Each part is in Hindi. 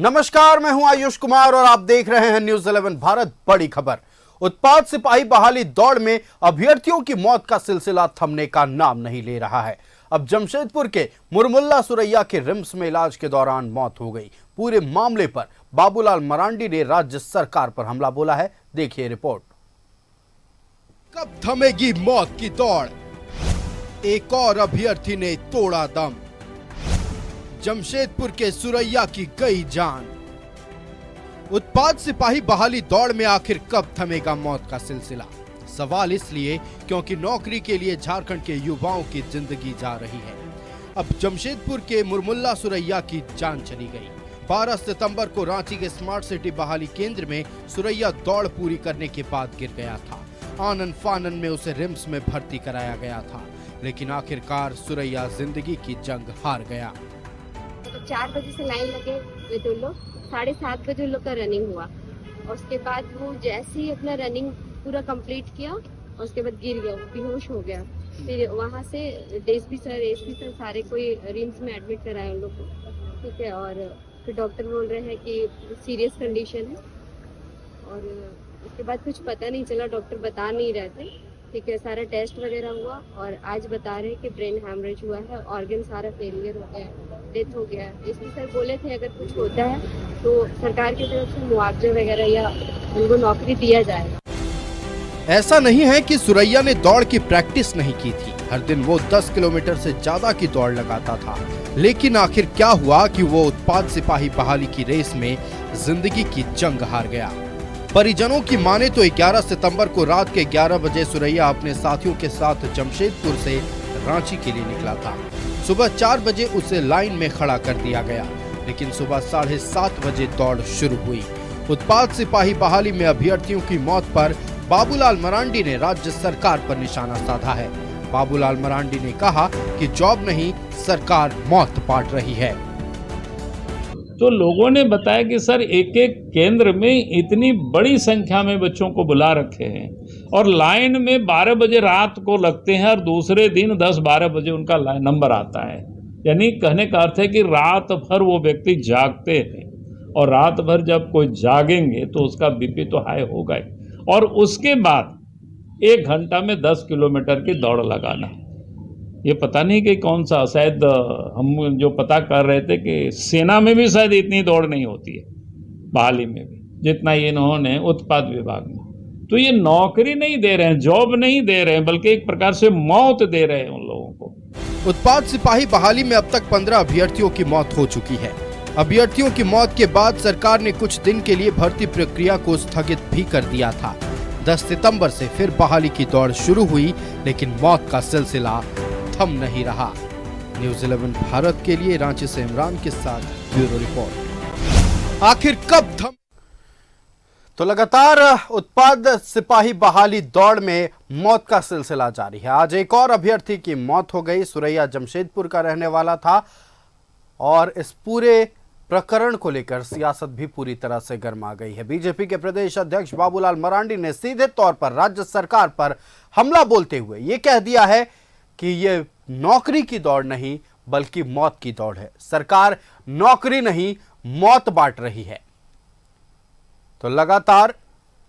नमस्कार, मैं हूं आयुष कुमार और आप देख रहे हैं न्यूज 11 भारत। बड़ी खबर, उत्पाद सिपाही बहाली दौड़ में अभ्यर्थियों की मौत का सिलसिला थमने का नाम नहीं ले रहा है। अब जमशेदपुर के मुरमुल्ला सुरैया के रिम्स में इलाज के दौरान मौत हो गई। पूरे मामले पर बाबूलाल मरांडी ने राज्य सरकार पर हमला बोला है। देखिए रिपोर्ट। कब थमेगी मौत की दौड़, एक और अभ्यर्थी ने तोड़ा दम। जमशेदपुर के सुरैया की गई जान। उत्पाद सिपाही बहाली दौड़ में आखिर कब थमेगा मौत का सिलसिला? सवाल इसलिए क्योंकि नौकरी के लिए झारखंड के युवाओं की जिंदगी जा रही है। अब जमशेदपुर के मुरमुल्ला सुरैया की जान चली गई। 12 सितंबर को रांची के स्मार्ट सिटी बहाली केंद्र में सुरैया दौड़ पूरी करने के बाद गिर गया था। आनन फानन में उसे रिम्स में भर्ती कराया गया था, लेकिन आखिरकार सुरैया जिंदगी की जंग हार गया। 4 बजे से लाइन लगे हुए तो लोग 7:30 बजे उन लोग का रनिंग हुआ और उसके बाद वो जैसे ही अपना रनिंग पूरा कंप्लीट किया और उसके बाद गिर गया, वो बेहोश हो गया। फिर वहाँ से एसपी सर सारे कोई रिम्स में एडमिट कराए उन लोग को, ठीक है। और फिर डॉक्टर बोल रहे हैं कि सीरियस कंडीशन है और उसके बाद कुछ पता नहीं चला, डॉक्टर बता नहीं रहे थे, ठीक है। सारा टेस्ट वगैरह हुआ और आज बता रहे हैं कि ब्रेन हैमरेज हुआ है, ऑर्गन सारा फेलियर हो गया है, डेथ हो गया है। एसपी सर बोले थे अगर कुछ होता है तो सरकार की तरफ से मुआवजा वगैरह या उनको नौकरी दिया जाएगा। ऐसा नहीं है कि सुरैया ने दौड़ की प्रैक्टिस नहीं की थी। हर दिन वो 10 किलोमीटर से ज्यादा की दौड़ लगाता था, लेकिन आखिर क्या हुआ कि वो उत्पाद सिपाही बहाली की रेस में जिंदगी की जंग हार गया। परिजनों की माने तो 11 सितंबर को रात के 11 बजे सुरैया अपने साथियों के साथ जमशेदपुर से रांची के लिए निकला था। सुबह 4 बजे उसे लाइन में खड़ा कर दिया गया, लेकिन सुबह 7:30 बजे दौड़ शुरू हुई। उत्पाद सिपाही बहाली में अभ्यर्थियों की मौत पर बाबूलाल मरांडी ने राज्य सरकार पर निशाना साधा है। बाबूलाल मरांडी ने कहा कि जॉब नहीं, सरकार मौत बांट रही है। तो लोगों ने बताया कि सर एक एक केंद्र में इतनी बड़ी संख्या में बच्चों को बुला रखे हैं और लाइन में 12 बजे रात को लगते हैं और दूसरे दिन 10-12 बजे उनका नंबर आता है। यानी कहने का अर्थ है कि रात भर वो व्यक्ति जागते हैं और रात भर जब कोई जागेंगे तो उसका बीपी तो हाई होगा ही। और उसके बाद 1 घंटा में 10 किलोमीटर की दौड़ लगाना, ये पता नहीं कि कौन सा, शायद हम जो पता कर रहे थे कि सेना में भी शायद इतनी दौड़ नहीं होती है, बहाली में भी जितना ये इन्होंने उत्पाद विभाग में। तो ये नौकरी नहीं दे रहे हैं, जॉब नहीं दे रहे हैं, बल्कि एक प्रकार से मौत दे रहे हैं उन लोगों को। उत्पाद सिपाही बहाली में अब तक 15 अभ्यर्थियों की मौत हो चुकी है। अभ्यर्थियों की मौत के बाद सरकार ने कुछ दिन के लिए भर्ती प्रक्रिया को स्थगित भी कर दिया था। 10 सितंबर से फिर बहाली की दौड़ शुरू हुई, लेकिन मौत का सिलसिला थम नहीं रहा। न्यूज 11 भारत के लिए रांची से इमरान के साथ ब्यूरो रिपोर्ट। आखिर कब थम? तो लगातार उत्पाद सिपाही बहाली दौड़ में मौत का सिलसिला जारी है। आज एक और अभ्यर्थी की मौत हो गई। सुरैया जमशेदपुर का रहने वाला था और इस पूरे प्रकरण को लेकर सियासत भी पूरी तरह से गर्मा गई है। बीजेपी के प्रदेश अध्यक्ष बाबूलाल मरांडी ने सीधे तौर पर राज्य सरकार पर हमला बोलते हुए ये कह दिया है कि ये नौकरी की दौड़ नहीं बल्कि मौत की दौड़ है। सरकार नौकरी नहीं, मौत बांट रही है। तो लगातार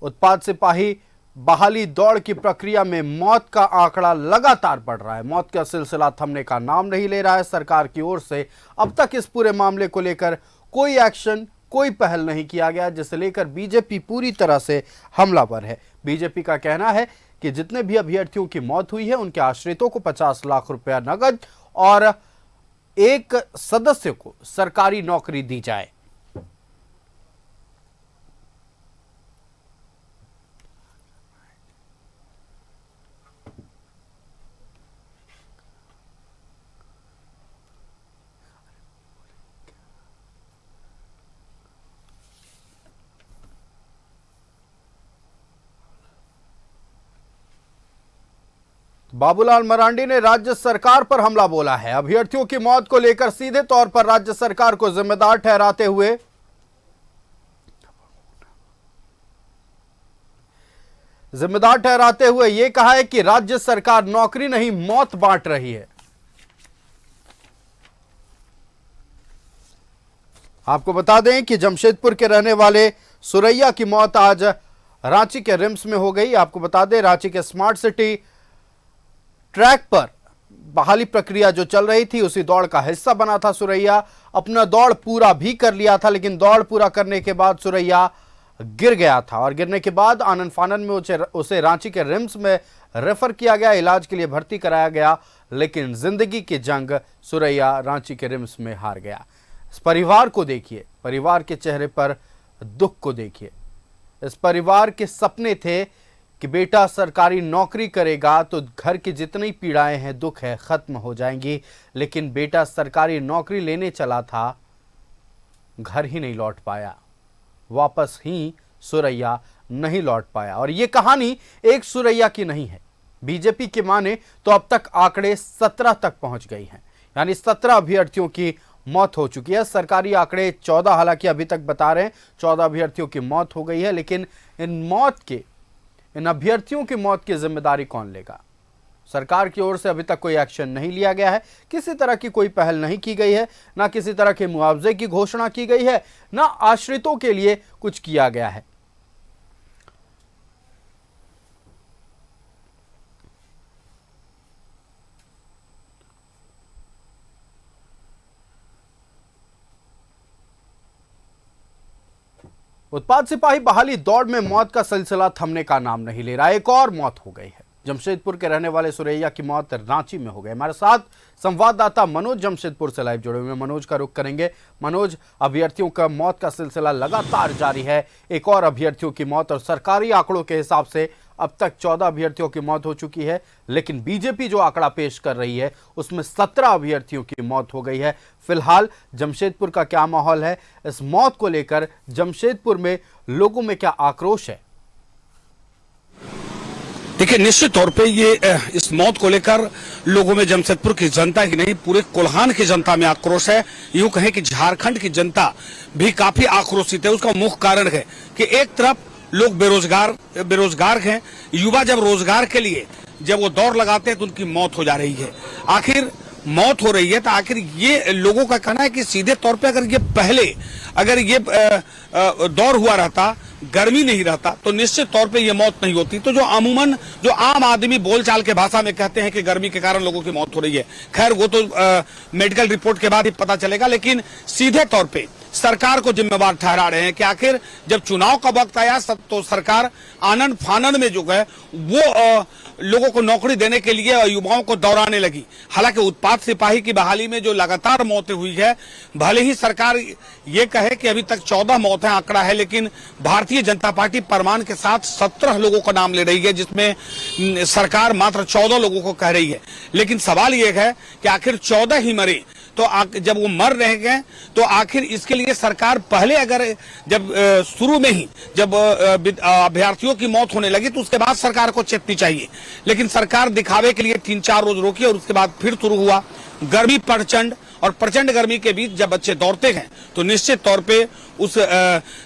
उत्पाद सिपाही बहाली दौड़ की प्रक्रिया में मौत का आंकड़ा लगातार बढ़ रहा है। मौत का सिलसिला थमने का नाम नहीं ले रहा है। सरकार की ओर से अब तक इस पूरे मामले को लेकर कोई एक्शन, कोई पहल नहीं किया गया, जिसे लेकर बीजेपी पूरी तरह से हमलावर है। बीजेपी का कहना है कि जितने भी अभ्यर्थियों की मौत हुई है उनके आश्रितों को 50 लाख रुपया नकद और एक सदस्य को सरकारी नौकरी दी जाए। बाबूलाल मरांडी ने राज्य सरकार पर हमला बोला है। अभ्यर्थियों की मौत को लेकर सीधे तौर पर राज्य सरकार को जिम्मेदार ठहराते हुए यह कहा है कि राज्य सरकार नौकरी नहीं, मौत बांट रही है। आपको बता दें कि जमशेदपुर के रहने वाले सुरैया की मौत आज रांची के रिम्स में हो गई। आपको बता दें रांची के स्मार्ट सिटी ट्रैक पर बहाली प्रक्रिया जो चल रही थी उसी दौड़ का हिस्सा बना था सुरैया। अपना दौड़ पूरा भी कर लिया था, लेकिन दौड़ पूरा करने के बाद सुरैया गिर गया था और गिरने के बाद आनन फानन में उसे रांची के रिम्स में रेफर किया गया, इलाज के लिए भर्ती कराया गया, लेकिन जिंदगी की जंग सुरैया रांची के रिम्स में हार गया। इस परिवार को देखिए, परिवार के चेहरे पर दुख को देखिए। इस परिवार के सपने थे कि बेटा सरकारी नौकरी करेगा तो घर की जितनी पीड़ाएं हैं, दुख है, खत्म हो जाएंगी, लेकिन बेटा सरकारी नौकरी लेने चला था, घर ही नहीं लौट पाया, वापस ही सुरैया नहीं लौट पाया। और ये कहानी एक सुरैया की नहीं है, बीजेपी के माने तो अब तक आंकड़े 17 तक पहुंच गई हैं, यानी 17 अभ्यर्थियों की मौत हो चुकी है। सरकारी आंकड़े 14 हालांकि अभी तक बता रहे हैं 14 अभ्यर्थियों की मौत हो गई है, लेकिन इन अभ्यर्थियों की मौत की जिम्मेदारी कौन लेगा? सरकार की ओर से अभी तक कोई एक्शन नहीं लिया गया है, किसी तरह की कोई पहल नहीं की गई है, ना किसी तरह के मुआवजे की घोषणा की गई है, ना आश्रितों के लिए कुछ किया गया है। उत्पाद सिपाही बहाली दौड़ में मौत का सिलसिला थमने का नाम नहीं ले रहा। एक और मौत हो गई है। जमशेदपुर के रहने वाले सुरैया की मौत रांची में हो गई। हमारे साथ संवाददाता मनोज जमशेदपुर से लाइव जुड़े हुए हैं। मनोज का रुख करेंगे। मनोज, अभ्यर्थियों का मौत का सिलसिला लगातार जारी है, एक और अभ्यर्थियों की मौत, और सरकारी आंकड़ों के हिसाब से अब तक 14 अभ्यर्थियों की मौत हो चुकी है, लेकिन बीजेपी जो आंकड़ा पेश कर रही है उसमें 17 अभ्यर्थियों की मौत हो गई है। फिलहाल जमशेदपुर का क्या माहौल है, इस मौत को लेकर जमशेदपुर में लोगों में क्या आक्रोश है? देखिए, निश्चित तौर पे ये इस मौत को लेकर लोगों में जमशेदपुर की जनता ही नहीं, पूरे कोल्हान की जनता में आक्रोश है। यूं कहें कि झारखंड की जनता भी काफी आक्रोशित है। उसका मुख्य कारण है कि एक तरफ लोग बेरोजगार हैं, युवा जब रोजगार के लिए जब वो दौड़ लगाते हैं तो उनकी मौत हो जा रही है। आखिर मौत हो रही है तो आखिर ये लोगों का कहना है कि सीधे तौर पे अगर ये दौर हुआ रहता, गर्मी नहीं रहता, तो निश्चित तौर पे ये मौत नहीं होती। तो जो आम आदमी बोलचाल के भाषा में कहते हैं कि गर्मी के कारण लोगों की मौत हो रही है, खैर वो तो मेडिकल रिपोर्ट के बाद ही पता चलेगा, लेकिन सीधे तौर पे सरकार को जिम्मेवार ठहरा रहे हैं कि आखिर जब चुनाव का वक्त आया तो सरकार आनन फानन में जो है वो लोगों को नौकरी देने के लिए युवाओं को दौड़ाने लगी। हालांकि उत्पाद सिपाही की बहाली में जो लगातार मौतें हुई है, भले ही सरकार ये कहे कि अभी तक 14 मौतें आंकड़ा है, लेकिन भारतीय जनता पार्टी प्रमाण के साथ 17 लोगों का नाम ले रही है, जिसमें सरकार मात्र 14 लोगों को कह रही है। लेकिन सवाल ये है कि आखिर 14 ही मरे, तो जब वो मर रहे गए तो आखिर इसके लिए सरकार पहले जब शुरू में ही जब अभ्यर्थियों की मौत होने लगी तो उसके बाद सरकार को चेतनी चाहिए, लेकिन सरकार दिखावे के लिए 3-4 रोज रोकी और उसके बाद फिर शुरू हुआ। गर्मी प्रचंड गर्मी के बीच जब बच्चे दौड़ते हैं तो निश्चित तौर पे उस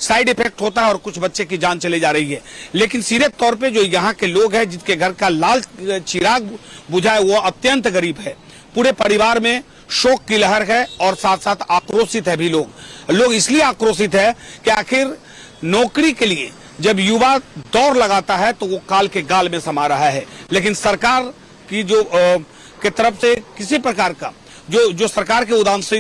साइड इफेक्ट होता है और कुछ बच्चे की जान चली जा रही है। लेकिन सीधे तौर पे जो यहाँ के लोग हैं जिनके घर का लाल चिराग बुझा है वो अत्यंत गरीब है। पूरे परिवार में शोक की लहर है और साथ साथ आक्रोशित है भी लोग इसलिए आक्रोशित है कि आखिर नौकरी के लिए जब युवा दौड़ लगाता है तो वो काल के गाल में समा रहा है, लेकिन सरकार की जो के तरफ से किसी प्रकार का जो सरकार के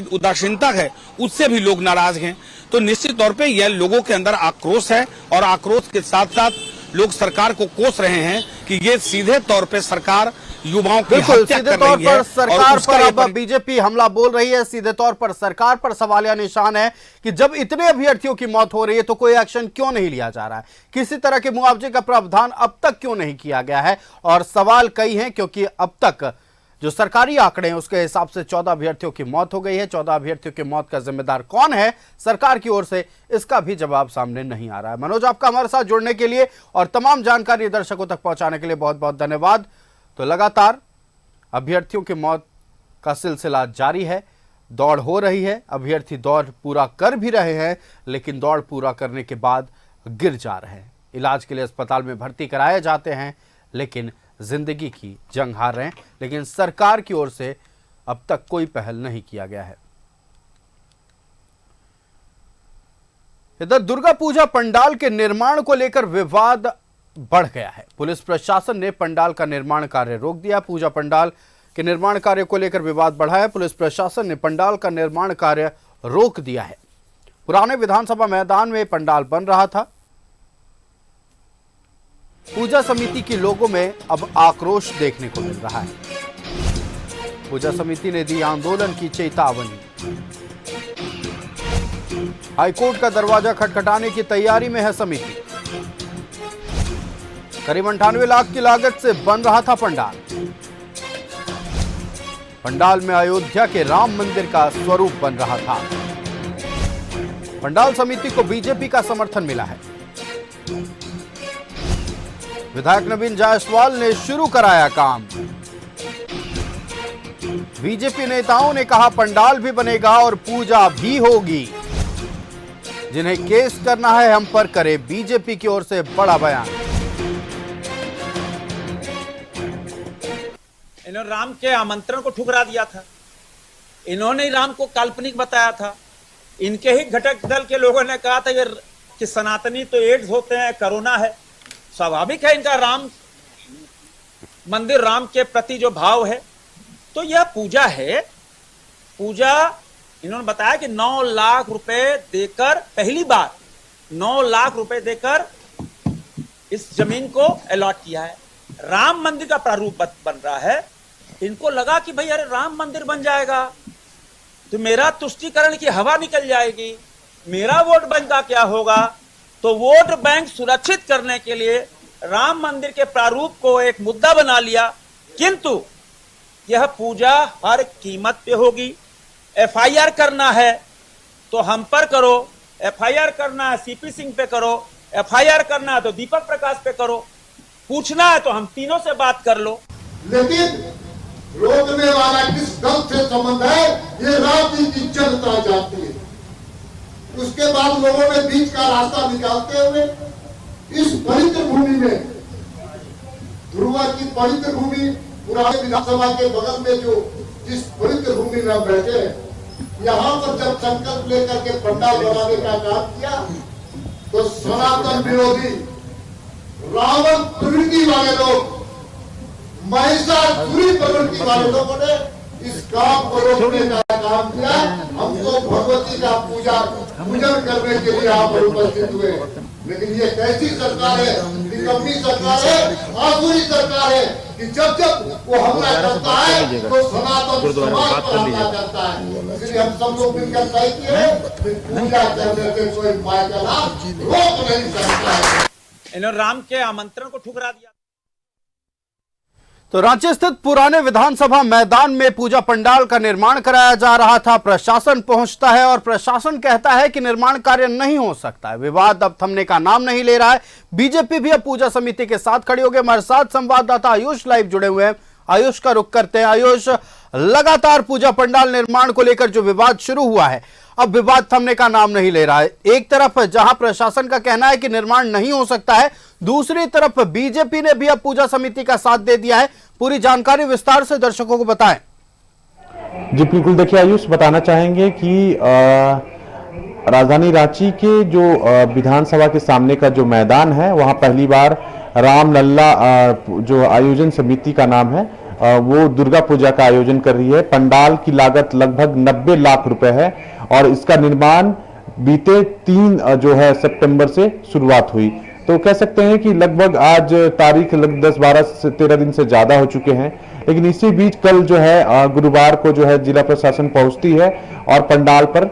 उदासीनता है उससे भी लोग नाराज हैं। तो निश्चित तौर पे यह लोगों के अंदर आक्रोश है और आक्रोश के साथ साथ लोग सरकार को कोस रहे हैं कि ये सीधे तौर पे सरकार युवाओं की हत्या कर रही है। सरकार पर अब बीजेपी हमला बोल रही है, सीधे तौर पर सरकार पर सवालिया निशान है कि जब इतने अभ्यर्थियों की मौत हो रही है तो कोई एक्शन क्यों नहीं लिया जा रहा है, किसी तरह के मुआवजे का प्रावधान अब तक क्यों नहीं किया गया है। और सवाल कई हैं, क्योंकि अब तक जो सरकारी आंकड़े हैं उसके हिसाब से 14 अभ्यर्थियों की मौत हो गई है। 14 अभ्यर्थियों की मौत का जिम्मेदार कौन है सरकार की ओर से, इसका भी जवाब सामने नहीं आ रहा है। मनोज, आपका हमारे साथ जुड़ने के लिए और तमाम जानकारी दर्शकों तक पहुंचाने के लिए बहुत बहुत धन्यवाद। तो लगातार अभ्यर्थियों की मौत का सिलसिला जारी है, दौड़ हो रही है, अभ्यर्थी दौड़ पूरा कर भी रहे हैं, लेकिन दौड़ पूरा करने के बाद गिर जा रहे हैं। इलाज के लिए अस्पताल में भर्ती कराए जाते हैं, लेकिन जिंदगी की जंग हार रहे हैं। लेकिन सरकार की ओर से अब तक कोई पहल नहीं किया गया है। इधर दुर्गा पूजा पंडाल के निर्माण को लेकर विवाद बढ़ गया है। पुलिस प्रशासन ने पंडाल का निर्माण कार्य रोक दिया। पूजा पंडाल के निर्माण कार्य को लेकर विवाद बढ़ा है। पुलिस प्रशासन ने पंडाल का निर्माण कार्य रोक दिया है। पुराने विधानसभा मैदान में पंडाल बन रहा था। पूजा समिति के लोगों में अब आक्रोश देखने को मिल रहा है। पूजा समिति ने दी आंदोलन की चेतावनी। हाईकोर्ट का दरवाजा खटखटाने की तैयारी में है समिति। करीब 98 लाख की लागत से बन रहा था पंडाल। पंडाल में अयोध्या के राम मंदिर का स्वरूप बन रहा था। पंडाल समिति को बीजेपी का समर्थन मिला है। विधायक नवीन जायसवाल ने शुरू कराया काम। बीजेपी नेताओं ने कहा पंडाल भी बनेगा और पूजा भी होगी। जिन्हें केस करना है हम पर करे, बीजेपी की ओर से बड़ा बयान। इन्होंने राम के आमंत्रण को ठुकरा दिया था। इन्होंने ही राम को काल्पनिक बताया था। इनके ही घटक दल के लोगों ने कहा था कि सनातनी तो एड्स होते हैं, कोरोना है। स्वाभाविक है इनका राम मंदिर, राम के प्रति जो भाव है। तो यह पूजा है। पूजा इन्होंने बताया कि 9 लाख रुपए देकर, पहली बार 9 लाख रुपए देकर इस जमीन को अलॉट किया है। राम मंदिर का प्रारूप बन रहा है। इनको लगा कि भाई अरे राम मंदिर बन जाएगा तो मेरा तुष्टीकरण की हवा निकल जाएगी, मेरा वोट बैंक का क्या होगा। तो वोट बैंक सुरक्षित करने के लिए राम मंदिर के प्रारूप को एक मुद्दा बना लिया। किंतु यह पूजा हर कीमत पे होगी। एफआईआर करना है तो हम पर करो, एफआईआर करना है सीपी सिंह पे करो, एफआईआर करना है तो दीपक प्रकाश पे करो, पूछना है तो हम तीनों से बात कर लो। लेकिन रोकने वाला किस दल से संबंध है ये राजनीति जनता जानती है। उसके बाद लोगों ने बीच का रास्ता निकालते हुए इस पवित्र भूमि में, ध्रुवा की पवित्र भूमि, पुराने विधानसभा के बगल में जो जिस पवित्र भूमि में बैठे, यहाँ पर जब संकल्प लेकर के पंडाल बनाने का काम किया तो सनातन विरोधी, रावण प्रवृत्ति वाले लोग, महिषासुरी प्रवृत्ति वाले लोगों ने इस काम को रोकने का काम किया। हम तो भगवती का पूजन करने के लिए यहाँ पर उपस्थित हुए। लेकिन ये कैसी सरकार है, निकम्मी सरकार है, आसुरी सरकार है कि जब जब वो हमला करता है तो सनातन समाज पर हमला करता है। इसलिए हम सब लोग मिलकर तय किए पूजा करने से कोई माया का लाभ रोक नहीं सकता है। इन्होंने राम के आमंत्रण को ठुकरा दिया। तो रांची स्थित पुराने विधानसभा मैदान में पूजा पंडाल का निर्माण कराया जा रहा था। प्रशासन पहुंचता है और प्रशासन कहता है कि निर्माण कार्य नहीं हो सकता है। विवाद अब थमने का नाम नहीं ले रहा है। बीजेपी भी अब पूजा समिति के साथ खड़ी हो गई। हमारे साथ संवाददाता आयुष लाइव जुड़े हुए हैं। आयुष का रुख करते हैं। आयुष, लगातार पूजा पंडाल निर्माण को लेकर जो विवाद शुरू हुआ है, अब विवाद थमने का नाम नहीं ले रहा है। एक तरफ जहां प्रशासन का कहना है कि निर्माण नहीं हो सकता है, दूसरी तरफ बीजेपी ने भी अब पूजा समिति का साथ दे दिया है। पूरी जानकारी विस्तार से दर्शकों को बताएं। जी बिल्कुल, देखिए आयुष, बताना चाहेंगे कि राजधानी रांची के जो विधानसभा के सामने का जो मैदान है, वहां पहली बार रामलला जो आयोजन समिति का नाम है, वो दुर्गा पूजा का आयोजन कर रही है। पंडाल की लागत लगभग 90 लाख रुपए है और इसका निर्माण बीते 3 जो है सितंबर से शुरुआत हुई। तो कह सकते हैं कि लगभग आज तारीख 10, 12 से 13 दिन से ज्यादा हो चुके हैं। लेकिन इसी बीच कल जो है गुरुवार को जो है जिला प्रशासन पहुंचती है और पंडाल पर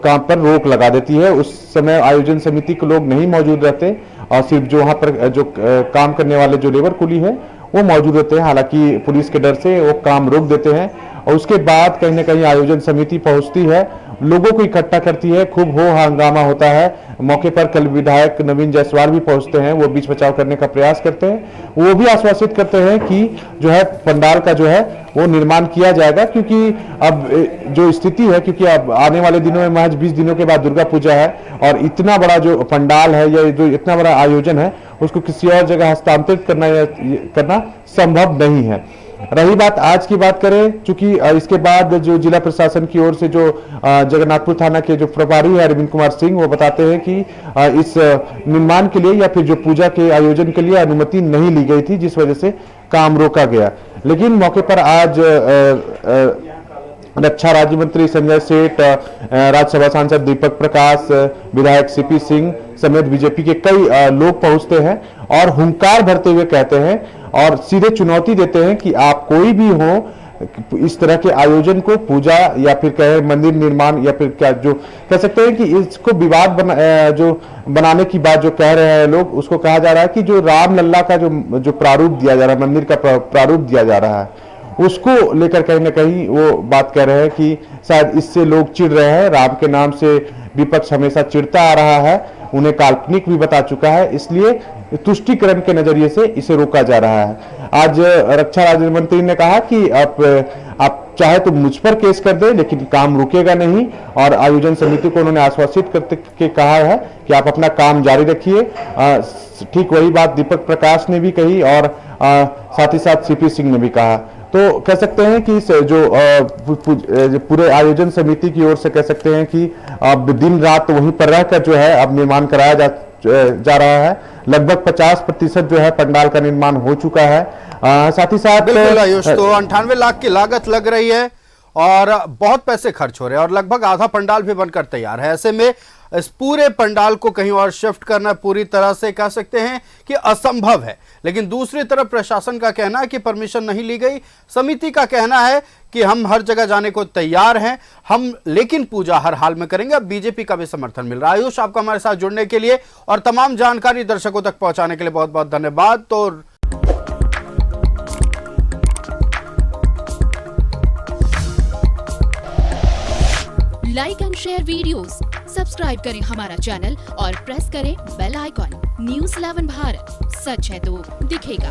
काम पर रोक लगा देती है। उस समय आयोजन समिति के लोग नहीं मौजूद रहते और सिर्फ जो वहां पर जो काम करने वाले जो लेबर कुली है वो मौजूद रहते हैं। हालांकि पुलिस के डर से वो काम रोक देते हैं और उसके बाद कहीं ना कहीं आयोजन समिति पहुंचती है, लोगों को इकट्ठा करती है, खूब हो हंगामा होता है। मौके पर कल विधायक नवीन जायसवाल भी पहुंचते हैं, वो बीच बचाव करने का प्रयास करते हैं। वो भी आश्वासित करते हैं कि जो है पंडाल का जो है वो निर्माण किया जाएगा, क्योंकि अब जो स्थिति है, क्योंकि अब आने वाले दिनों में महज 20 दिनों के बाद दुर्गा पूजा है और इतना बड़ा जो पंडाल है या जो इतना बड़ा आयोजन है उसको किसी और जगह हस्तांतरित करना संभव नहीं है। रही बात आज की बात करें, चूंकि इसके बाद जो जिला प्रशासन की ओर से जो जगन्नाथपुर थाना के जो प्रभारी है अरविंद कुमार सिंह, वो बताते हैं कि इस निर्माण के लिए या फिर जो पूजा के आयोजन के लिए अनुमति नहीं ली गई थी, जिस वजह से काम रोका गया। लेकिन मौके पर आज रक्षा राज्य मंत्री संजय सेठ, राज्यसभा सांसद दीपक प्रकाश, विधायक सीपी सिंह समेत बीजेपी के कई लोग पहुंचते हैं और हुंकार भरते हुए कहते हैं और सीधे चुनौती देते हैं कि आप कोई भी हो, इस तरह के आयोजन को, पूजा या फिर कहे मंदिर निर्माण या फिर क्या जो कह सकते हैं कि इसको विवाद बनाने की बात जो कह रहे हैं लोग, उसको कहा जा रहा है कि जो रामलला का जो प्रारूप दिया जा रहा है, मंदिर का प्रारूप दिया जा रहा है, उसको लेकर कहीं ना कहीं वो बात कर रहे हैं कि शायद इससे लोग चिढ़ रहे हैं। राम के नाम से विपक्ष हमेशा चिढ़ता आ रहा है, उन्हें काल्पनिक भी बता चुका है, इसलिए तुष्टिकरण के नजरिए से इसे रोका जा रहा है। आज रक्षा राज्य मंत्री ने कहा कि आप चाहे तो मुझ पर केस कर दे, लेकिन काम रुकेगा नहीं, और आयोजन समिति को उन्होंने आश्वासित करके कहा है कि आप अपना काम जारी रखिए। ठीक वही बात दीपक प्रकाश ने भी कही और साथ ही साथ सीपी सिंह ने भी कहा। तो कह सकते हैं कि जो पूरे आयोजन समिति की ओर से कह सकते हैं कि अब दिन रात वहीं पर रहकर जो है अब निर्माण कराया जा रहा है। लगभग 50% जो है पंडाल का निर्माण हो चुका है। साथ ही साथ बिल्कुल आयुष, तो 98 लाख की लागत लग रही है और बहुत पैसे खर्च हो रहे हैं और लगभग आधा पंडाल भी बनकर तैयार है। ऐसे में इस पूरे पंडाल को कहीं और शिफ्ट करना पूरी तरह से कह सकते हैं कि असंभव है। लेकिन दूसरी तरफ प्रशासन का कहना है कि परमिशन नहीं ली गई, समिति का कहना है कि हम हर जगह जाने को तैयार हैं, हम लेकिन पूजा हर हाल में करेंगे। अब बीजेपी का भी समर्थन मिल रहा है। आयुष, आपका हमारे साथ जुड़ने के लिए और तमाम जानकारी दर्शकों तक पहुंचाने के लिए बहुत बहुत धन्यवाद। तो like and share videos, subscribe करें हमारा चैनल और प्रेस करें बेल आइकॉन। News 11 भारत, सच है तो दिखेगा।